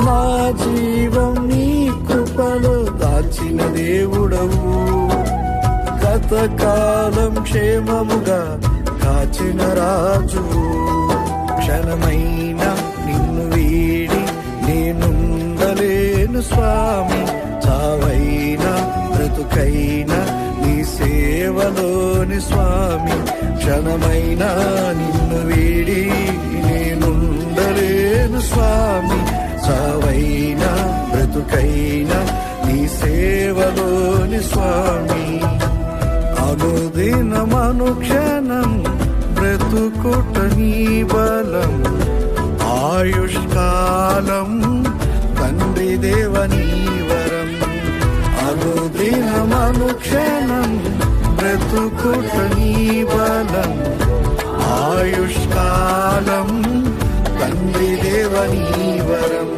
నా జీవం నీ కృపలో దాచిన దేవుడవు, గతకాలం క్షేమముగా కాచిన రాజు. క్షణమైన నిన్ను వీడి నేనుండలేను స్వామి, చావైనా బ్రతుకైనా నీ సేవలోని స్వామి. క్షణమైన నిన్ను వీడి నేనుండలేను స్వామి, చావైనా బ్రతుకైనా నీ సేవలోని స్వామి. అనుదినమనుక్షణం బ్రతుకుట నీ బలం, ఆయుష్కాలం తండ్రి దేవనీ వరం. అనుదినమనుక్షణం బ్రతుకుట నీ బలం, ఆయుష్కాలం తండ్రి దేవనీ వరం.